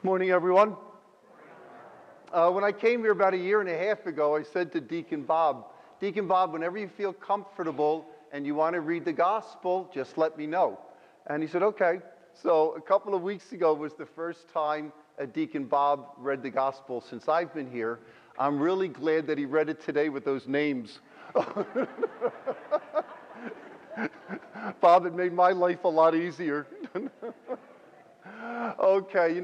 Morning, everyone. When I came here about a year and a half ago, I said to Deacon Bob, whenever you feel comfortable and you want to read the gospel, just let me know. And he said, okay. So a couple of weeks ago was the first time Deacon Bob read the gospel since I've been here. I'm really glad that he read it today with those names. Bob, it made my life a lot easier. Okay,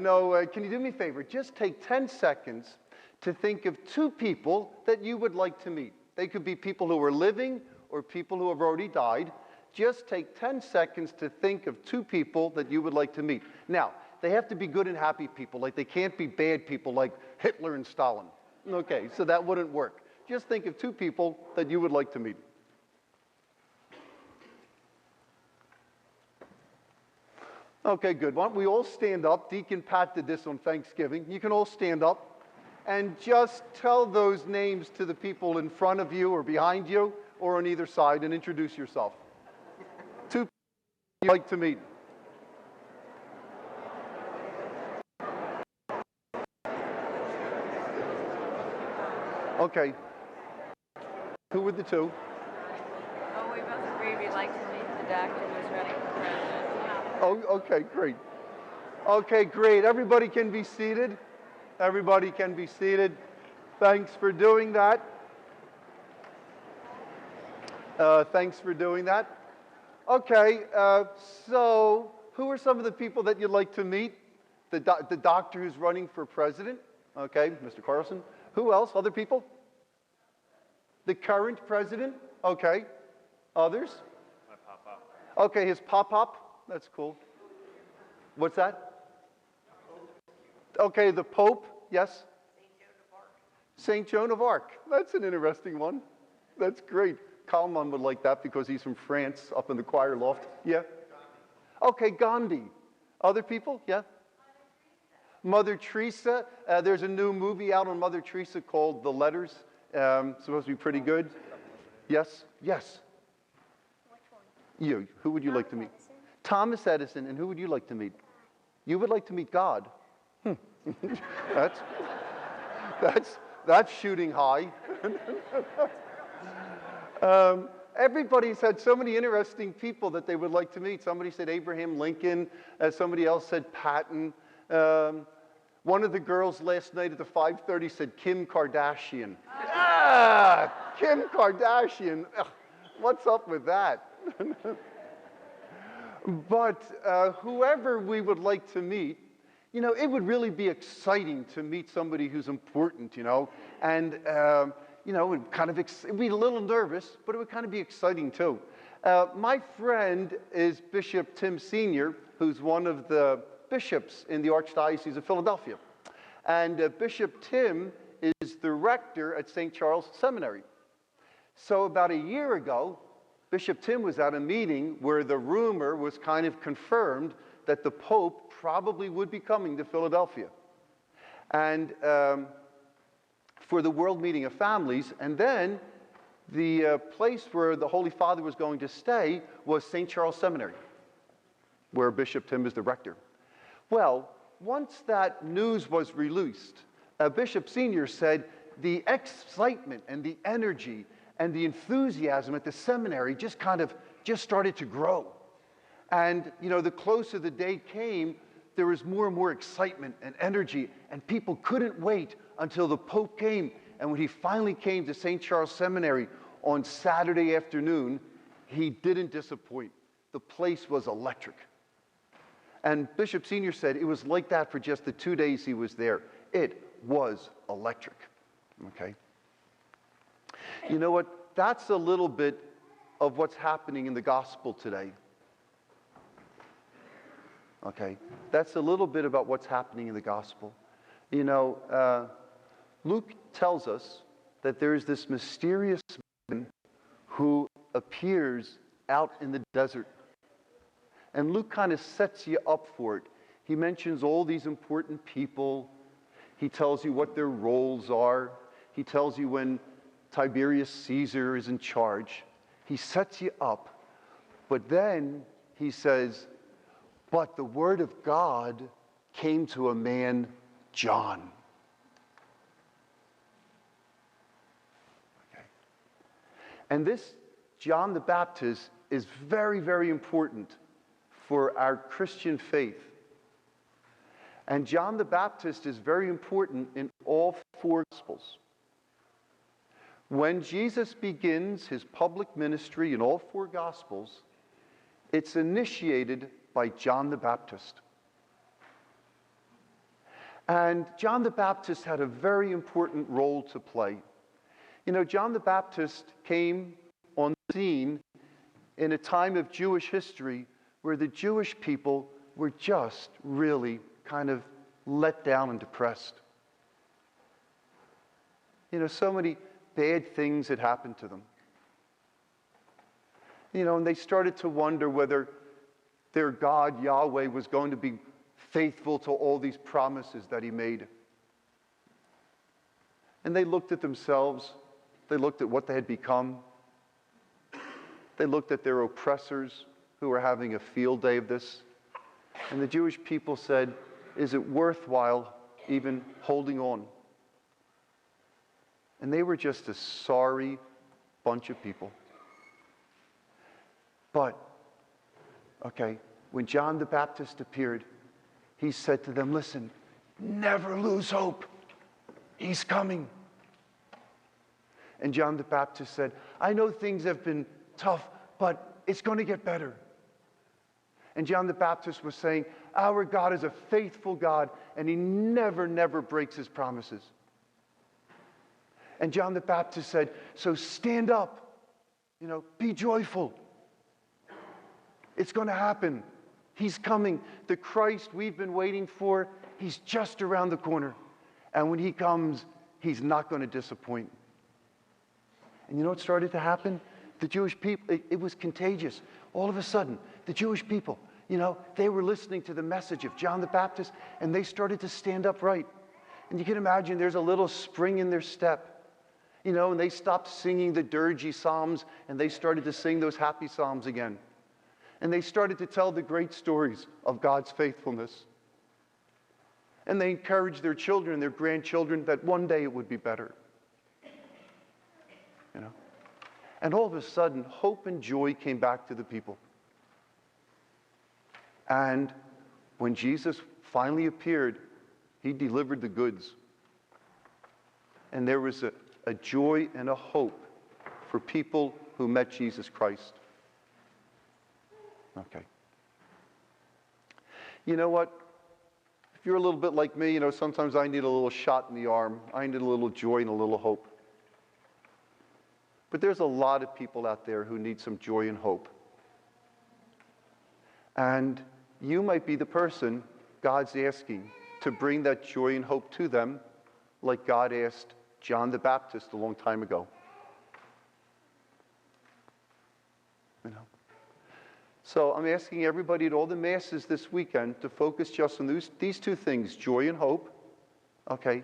can you do me a favor? Just take 10 seconds to think of two people that you would like to meet. They could be people who are living or people who have already died. Just take 10 seconds to think of two people that you would like to meet. Now, they have to be good and happy people. Like, they can't be bad people like Hitler and Stalin. Okay, so that wouldn't work. Just think of two people that you would like to meet. Okay, good. Why don't we all stand up? Deacon Pat did this on Thanksgiving. You can all stand up and just tell those names to the people in front of you or behind you or on either side and introduce yourself. Two people you'd like to meet. Okay. Who were the two? Oh, we both agree we'd like to meet the doctor who's running for president. Oh, okay, great. Okay, great. Everybody can be seated. Everybody can be seated. Thanks for doing that. Thanks for doing that. Okay, so who are some of the people that you'd like to meet? The doctor who's running for president. Okay, Mr. Carlson. Who else? Other people? The current president. Okay. Others? My pop-up. Okay, his pop-up. That's cool. What's that? Okay, the Pope. Yes? St. Joan of Arc. That's an interesting one. That's great. Kalman would like that because he's from France, up in the choir loft. Yeah? Okay, Gandhi. Other people? Yeah? Mother Teresa. There's a new movie out on Mother Teresa called The Letters. Supposed to be pretty good. Yes? Yes. Which one? You. Who would you like to meet? Edison. Thomas Edison. And who would you like to meet? You would like to meet God. That's shooting high. Everybody's had so many interesting people that they would like to meet. Somebody said Abraham Lincoln. Somebody else said Patton. One of the girls last night at the 5:30 said Kim Kardashian. Kim Kardashian. Ugh, what's up with that? But whoever we would like to meet, it would really be exciting to meet somebody who's important, and, it'd be a little nervous, but it would kind of be exciting too. My friend is Bishop Tim Sr., who's one of the bishops in the Archdiocese of Philadelphia. And Bishop Tim is the rector at St. Charles Seminary. So about a year ago, Bishop Tim was at a meeting where the rumor was kind of confirmed that the Pope probably would be coming to Philadelphia. And for the World Meeting of Families, and then the place where the Holy Father was going to stay was St. Charles Seminary, where Bishop Tim is the rector. Well, once that news was released, Bishop Sr. said the excitement and the energy and the enthusiasm at the seminary just started to grow. And, the closer the date came, there was more and more excitement and energy, and people couldn't wait until the Pope came. And when he finally came to St. Charles Seminary on Saturday afternoon, he didn't disappoint. The place was electric. And Bishop Sr. said it was like that for just the 2 days he was there. It was electric. Okay? You know what? That's a little bit of what's happening in the gospel today. Okay? That's a little bit about what's happening in the gospel. Luke tells us that there's this mysterious man who appears out in the desert. And Luke kind of sets you up for it. He mentions all these important people. He tells you what their roles are. He tells you when Tiberius Caesar is in charge. He sets you up. But then he says, but the word of God came to a man, John. Okay. And this John the Baptist is very, very important for our Christian faith. And John the Baptist is very important in all four Gospels. When Jesus begins his public ministry in all four Gospels, it's initiated by John the Baptist. And John the Baptist had a very important role to play. You know, John the Baptist came on the scene in a time of Jewish history where the Jewish people were just really kind of let down and depressed. You know, so many bad things had happened to them. You know, and they started to wonder whether their God, Yahweh, was going to be faithful to all these promises that he made. And they looked at themselves. They looked at what they had become. They looked at their oppressors who were having a field day of this. And the Jewish people said, is it worthwhile even holding on? And they were just a sorry bunch of people. But, okay, when John the Baptist appeared, he said to them, listen, never lose hope. He's coming. And John the Baptist said, I know things have been tough, but it's going to get better. And John the Baptist was saying, our God is a faithful God, and he never, never breaks his promises. And John the Baptist said, so stand up, you know, be joyful. It's going to happen. He's coming. The Christ we've been waiting for, he's just around the corner. And when he comes, he's not going to disappoint. And you know what started to happen? The Jewish people, it was contagious. All of a sudden, the Jewish people, you know, they were listening to the message of John the Baptist, and they started to stand upright. And you can imagine there's a little spring in their step. You know, and they stopped singing the dirgy psalms, and they started to sing those happy psalms again. And they started to tell the great stories of God's faithfulness. And they encouraged their children and their grandchildren that one day it would be better. You know? And all of a sudden, hope and joy came back to the people. And when Jesus finally appeared, he delivered the goods. And there was a joy and a hope for people who met Jesus Christ. Okay. You know what? If you're a little bit like me, you know, sometimes I need a little shot in the arm. I need a little joy and a little hope. But there's a lot of people out there who need some joy and hope. And you might be the person God's asking to bring that joy and hope to them, like God asked John the Baptist a long time ago. You know? So I'm asking everybody at all the masses this weekend to focus just on these two things, joy and hope, okay?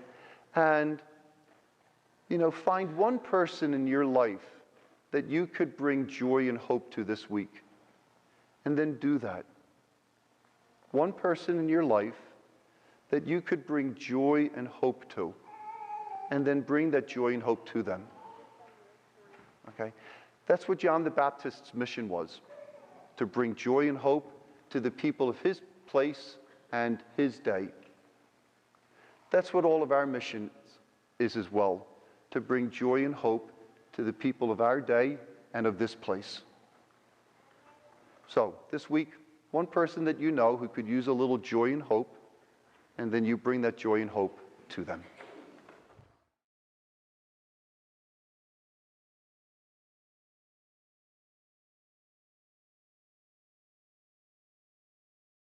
And, you know, find one person in your life that you could bring joy and hope to this week. And then do that. One person in your life that you could bring joy and hope to. And then bring that joy and hope to them. Okay? That's what John the Baptist's mission was. To bring joy and hope to the people of his place and his day. That's what all of our mission is as well. To bring joy and hope to the people of our day and of this place. So, this week, one person that you know who could use a little joy and hope, and then you bring that joy and hope to them.